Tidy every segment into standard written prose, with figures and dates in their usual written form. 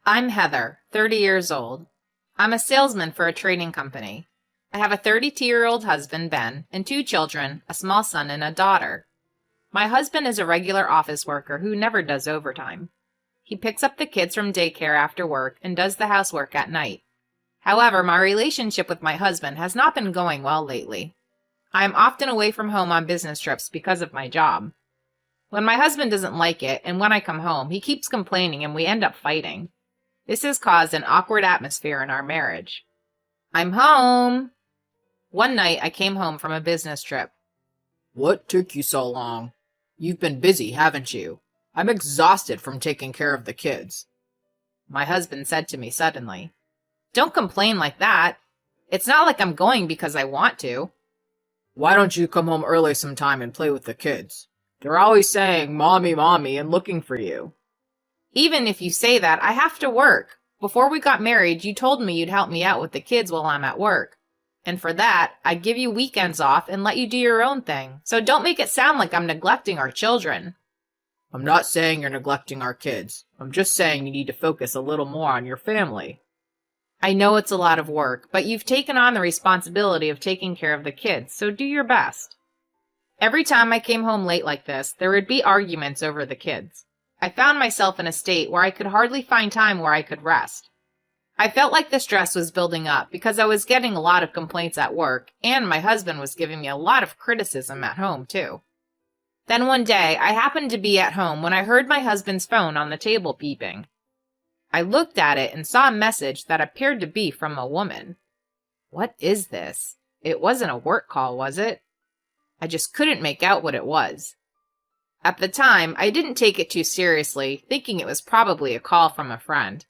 I'm Heather, 30 years old. I'm a salesman for a trading company. I have a 32-year-old husband, Ben, and 2 children, a small son and a daughter. My husband is a regular office worker who never does overtime. He picks up the kids from daycare after work and does the housework at night. However, my relationship with my husband has not been going well lately. I am often away from home on business trips because of my job. When my husband doesn't like it, and when I come home, he keeps complaining and we end up fighting. This has caused an awkward atmosphere in our marriage. I'm home. One night, I came home from a business trip. What took you so long? You've been busy, haven't you? I'm exhausted from taking care of the kids. My husband said to me suddenly. Don't complain like that. It's not like I'm going because I want to. Why don't you come home early sometime and play with the kids? They're always saying, "Mommy, Mommy," and looking for you. Even if you say that, I have to work. Before we got married, you told me you'd help me out with the kids while I'm at work. And for that, I'd give you weekends off and let you do your own thing. So don't make it sound like I'm neglecting our children. I'm not saying you're neglecting our kids. I'm just saying you need to focus a little more on your family. I know it's a lot of work, but you've taken on the responsibility of taking care of the kids, so do your best. Every time I came home late like this, there would be arguments over the kids. I found myself in a state where I could hardly find time where I could rest. I felt like the stress was building up because I was getting a lot of complaints at work, and my husband was giving me a lot of criticism at home, too. Then one day, I happened to be at home when I heard my husband's phone on the table beeping. I looked at it and saw a message that appeared to be from a woman. What is this? It wasn't a work call, was it? I just couldn't make out what it was. At the time, I didn't take it too seriously, thinking it was probably a call from a friend.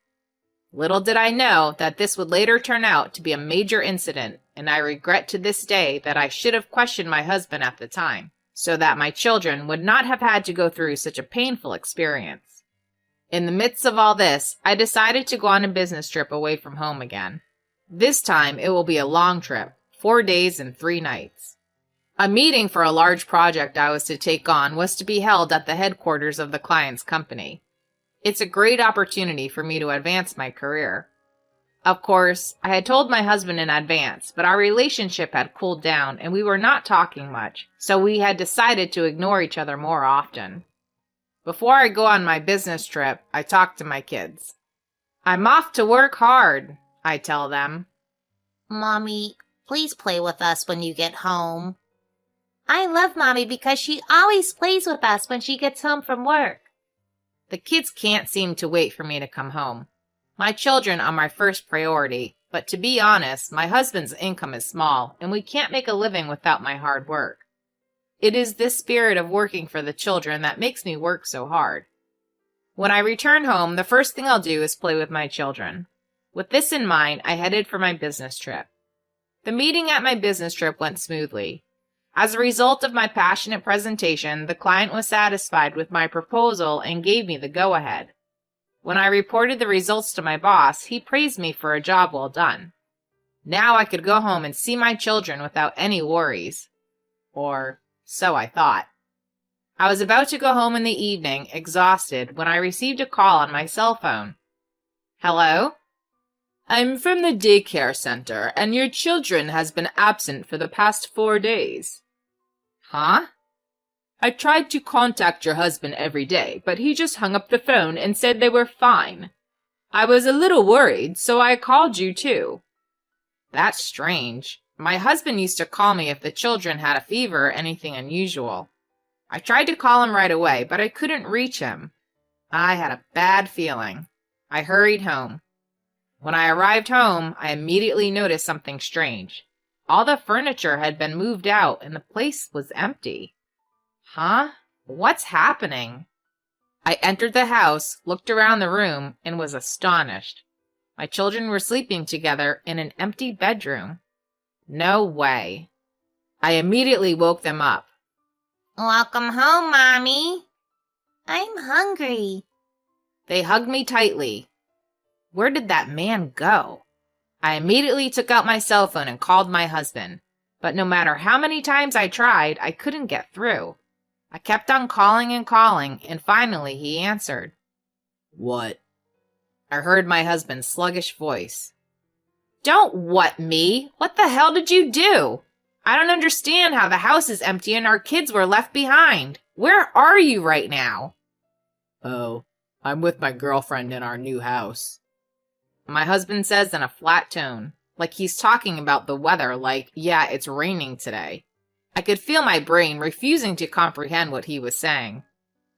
Little did I know that this would later turn out to be a major incident, and I regret to this day that I should have questioned my husband at the time, so that my children would not have had to go through such a painful experience. In the midst of all this, I decided to go on a business trip away from home again. This time, it will be a long trip, 4 days and 3 nights. A meeting for a large project I was to take on was to be held at the headquarters of the client's company. It's a great opportunity for me to advance my career. Of course, I had told my husband in advance, but our relationship had cooled down and we were not talking much, so we had decided to ignore each other more often. Before I go on my business trip, I talk to my kids. I'm off to work hard, I tell them. Mommy, please play with us when you get home. I love Mommy because she always plays with us when she gets home from work. The kids can't seem to wait for me to come home. My children are my first priority, but to be honest, my husband's income is small, and we can't make a living without my hard work. It is this spirit of working for the children that makes me work so hard. When I return home, the first thing I'll do is play with my children. With this in mind, I headed for my business trip. The meeting at my business trip went smoothly. As a result of my passionate presentation, the client was satisfied with my proposal and gave me the go-ahead. When I reported the results to my boss, he praised me for a job well done. Now I could go home and see my children without any worries. Or so I thought. I was about to go home in the evening, exhausted, when I received a call on my cell phone. Hello? I'm from the daycare center, and your children has been absent for the past 4 days. Huh? I tried to contact your husband every day, but he just hung up the phone and said they were fine. I was a little worried, so I called you too. That's strange. My husband used to call me if the children had a fever or anything unusual. I tried to call him right away, but I couldn't reach him. I had a bad feeling. I hurried home. When I arrived home, I immediately noticed something strange. All the furniture had been moved out and the place was empty. Huh? What's happening? I entered the house, looked around the room, and was astonished. My children were sleeping together in an empty bedroom. No way. I immediately woke them up. Welcome home, Mommy. I'm hungry. They hugged me tightly. Where did that man go? I immediately took out my cell phone and called my husband. But no matter how many times I tried, I couldn't get through. I kept on calling, and finally he answered. What? I heard my husband's sluggish voice. Don't what me? What the hell did you do? I don't understand how the house is empty and our kids were left behind. Where are you right now? Oh, I'm with my girlfriend in our new house. My husband says in a flat tone, like he's talking about the weather, like, yeah, it's raining today. I could feel my brain refusing to comprehend what he was saying.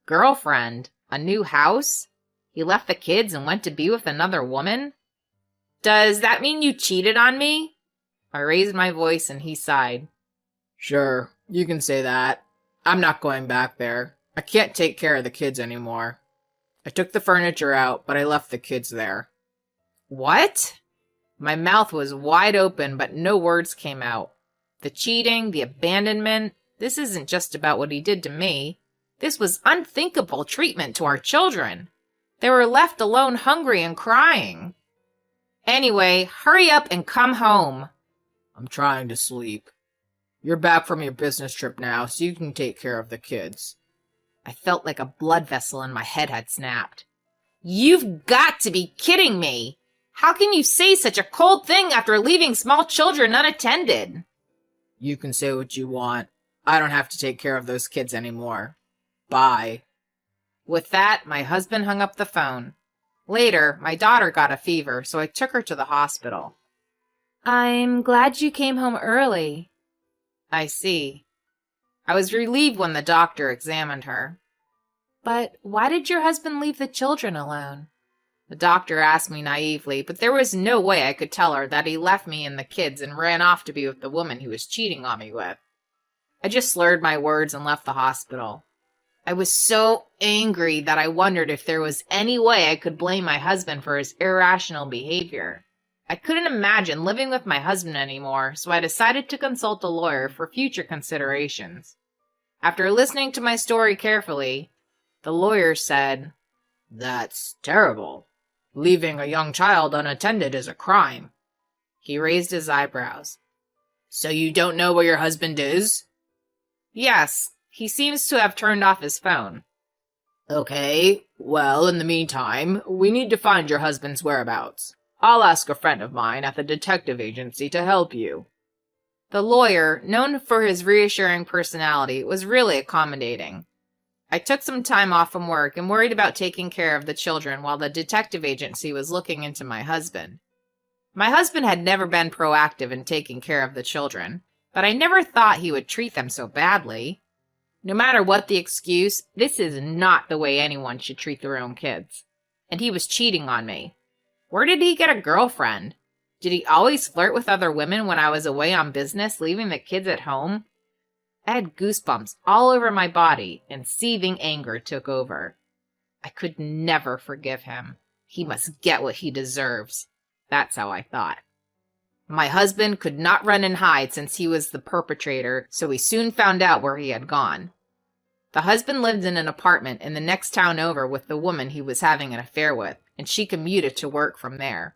Girlfriend? A new house? He left the kids and went to be with another woman? Does that mean you cheated on me? I raised my voice and he sighed. Sure, you can say that. I'm not going back there. I can't take care of the kids anymore. I took the furniture out, but I left the kids there. What? My mouth was wide open, but no words came out. The cheating, the abandonment, this isn't just about what he did to me. This was unthinkable treatment to our children. They were left alone hungry and crying. Anyway, hurry up and come home. I'm trying to sleep. You're back from your business trip now, so you can take care of the kids. I felt like a blood vessel in my head had snapped. You've got to be kidding me! How can you say such a cold thing after leaving small children unattended? You can say what you want. I don't have to take care of those kids anymore. Bye. With that, my husband hung up the phone. Later, my daughter got a fever, so I took her to the hospital. I'm glad you came home early. I see. I was relieved when the doctor examined her. But why did your husband leave the children alone? The doctor asked me naively, but there was no way I could tell her that he left me and the kids and ran off to be with the woman he was cheating on me with. I just slurred my words and left the hospital. I was so angry that I wondered if there was any way I could blame my husband for his irrational behavior. I couldn't imagine living with my husband anymore, so I decided to consult a lawyer for future considerations. After listening to my story carefully, the lawyer said, That's terrible. Leaving a young child unattended is a crime. He raised his eyebrows. So you don't know where your husband is? Yes, he seems to have turned off his phone. Okay, well, in the meantime, we need to find your husband's whereabouts. I'll ask a friend of mine at the detective agency to help you. The lawyer, known for his reassuring personality, was really accommodating. I took some time off from work and worried about taking care of the children while the detective agency was looking into my husband. My husband had never been proactive in taking care of the children, but I never thought he would treat them so badly. No matter what the excuse, this is not the way anyone should treat their own kids. And he was cheating on me. Where did he get a girlfriend? Did he always flirt with other women when I was away on business, leaving the kids at home? I had goosebumps all over my body, and seething anger took over. I could never forgive him. He must get what he deserves. That's how I thought. My husband could not run and hide since he was the perpetrator, so we soon found out where he had gone. The husband lived in an apartment in the next town over with the woman he was having an affair with, and she commuted to work from there.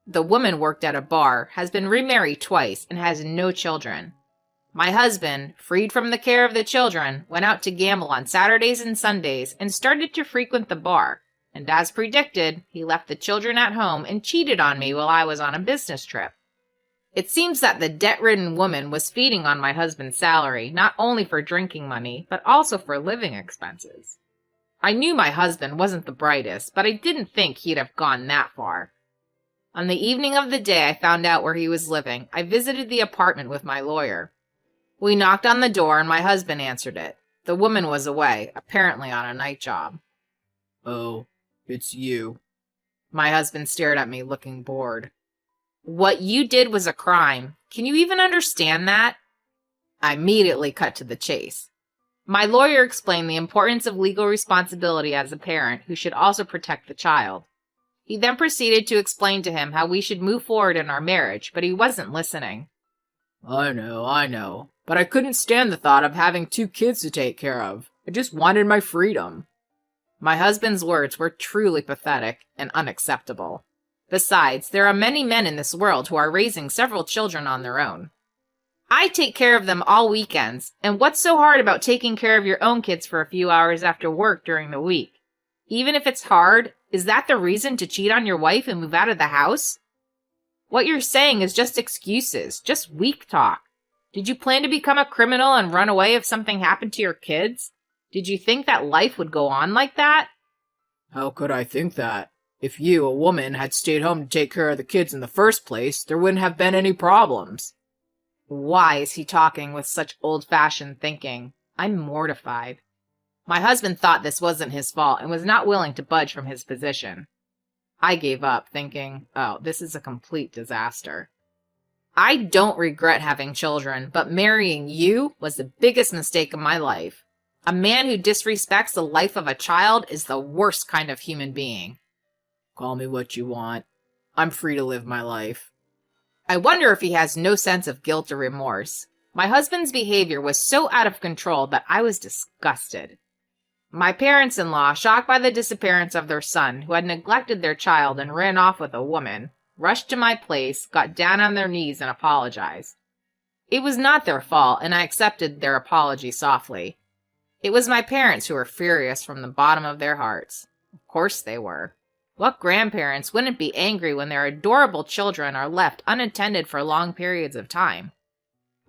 The woman worked at a bar, has been remarried twice, and has no children. My husband, freed from the care of the children, went out to gamble on Saturdays and Sundays and started to frequent the bar, and as predicted, he left the children at home and cheated on me while I was on a business trip. It seems that the debt-ridden woman was feeding on my husband's salary, not only for drinking money, but also for living expenses. I knew my husband wasn't the brightest, but I didn't think he'd have gone that far. On the evening of the day I found out where he was living, I visited the apartment with my lawyer. We knocked on the door and my husband answered it. The woman was away, apparently on a night job. Oh, it's you. My husband stared at me, looking bored. What you did was a crime. Can you even understand that? I immediately cut to the chase. My lawyer explained the importance of legal responsibility as a parent who should also protect the child. He then proceeded to explain to him how we should move forward in our marriage, but he wasn't listening. I know, but I couldn't stand the thought of having 2 kids to take care of. I just wanted my freedom. My husband's words were truly pathetic and unacceptable. Besides, there are many men in this world who are raising several children on their own. I take care of them all weekends, and what's so hard about taking care of your own kids for a few hours after work during the week? Even if it's hard, Is that the reason to cheat on your wife and move out of the house? What you're saying is just excuses, just weak talk. Did you plan to become a criminal and run away if something happened to your kids? Did you think that life would go on like that? How could I think that? If you, a woman, had stayed home to take care of the kids in the first place, there wouldn't have been any problems. Why is he talking with such old-fashioned thinking? I'm mortified. My husband thought this wasn't his fault and was not willing to budge from his position. I gave up, thinking, oh, this is a complete disaster. I don't regret having children, but marrying you was the biggest mistake of my life. A man who disrespects the life of a child is the worst kind of human being. Call me what you want. I'm free to live my life. I wonder if he has no sense of guilt or remorse. My husband's behavior was so out of control that I was disgusted. My parents-in-law, shocked by the disappearance of their son, who had neglected their child and ran off with a woman, rushed to my place, got down on their knees, and apologized. It was not their fault, and I accepted their apology softly. It was my parents who were furious from the bottom of their hearts. Of course they were. What grandparents wouldn't be angry when their adorable children are left unattended for long periods of time?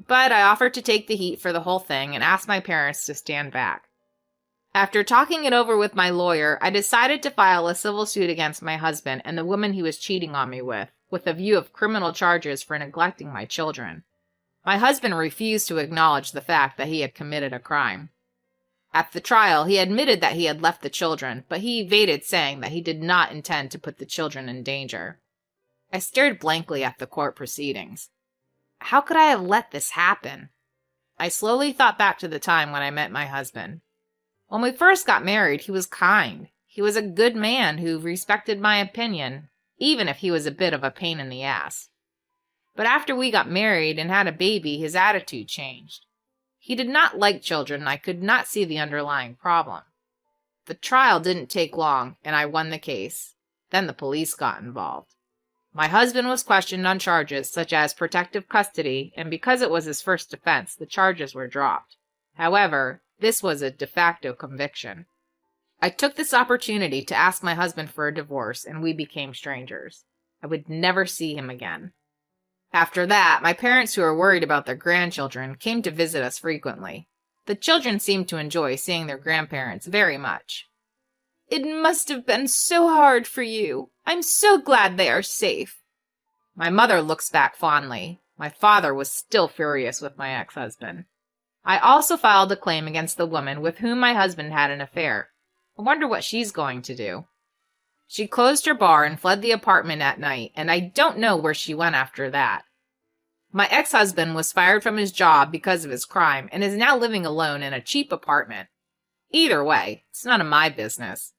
But I offered to take the heat for the whole thing and asked my parents to stand back. After talking it over with my lawyer, I decided to file a civil suit against my husband and the woman he was cheating on me with a view of criminal charges for neglecting my children. My husband refused to acknowledge the fact that he had committed a crime. At the trial, he admitted that he had left the children, but he evaded saying that he did not intend to put the children in danger. I stared blankly at the court proceedings. How could I have let this happen? I slowly thought back to the time when I met my husband. When we first got married, he was kind. He was a good man who respected my opinion, even if he was a bit of a pain in the ass. But after we got married and had a baby, his attitude changed. He did not like children, and I could not see the underlying problem. The trial didn't take long, and I won the case. Then the police got involved. My husband was questioned on charges such as protective custody, and because it was his first offense, the charges were dropped. However, this was a de facto conviction. I took this opportunity to ask my husband for a divorce, and we became strangers. I would never see him again. After that, my parents, who were worried about their grandchildren, came to visit us frequently. The children seemed to enjoy seeing their grandparents very much. It must have been so hard for you. I'm so glad they are safe. My mother looks back fondly. My father was still furious with my ex-husband. I also filed a claim against the woman with whom my husband had an affair. I wonder what she's going to do. She closed her bar and fled the apartment at night, and I don't know where she went after that. My ex-husband was fired from his job because of his crime and is now living alone in a cheap apartment. Either way, it's none of my business.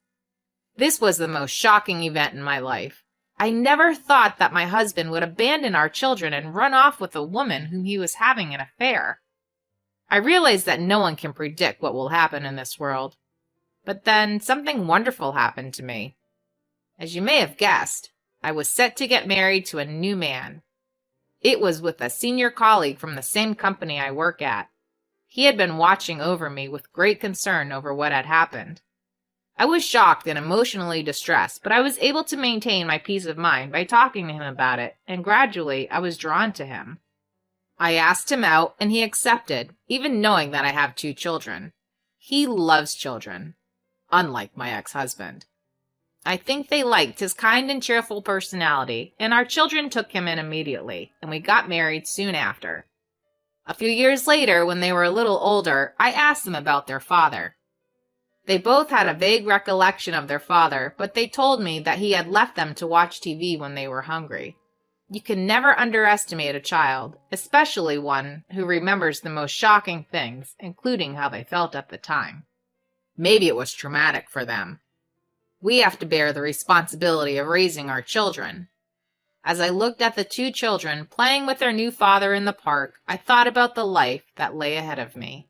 This was the most shocking event in my life. I never thought that my husband would abandon our children and run off with a woman whom he was having an affair. I realize that no one can predict what will happen in this world. But then something wonderful happened to me. As you may have guessed, I was set to get married to a new man. It was with a senior colleague from the same company I work at. He had been watching over me with great concern over what had happened. I was shocked and emotionally distressed, but I was able to maintain my peace of mind by talking to him about it, and gradually I was drawn to him. I asked him out, and he accepted, even knowing that I have 2 children. He loves children, unlike my ex-husband. I think they liked his kind and cheerful personality, and our children took him in immediately, and we got married soon after. A few years later, when they were a little older, I asked them about their father. They both had a vague recollection of their father, but they told me that he had left them to watch TV when they were hungry. You can never underestimate a child, especially one who remembers the most shocking things, including how they felt at the time. Maybe it was traumatic for them. We have to bear the responsibility of raising our children. As I looked at the 2 children playing with their new father in the park, I thought about the life that lay ahead of me.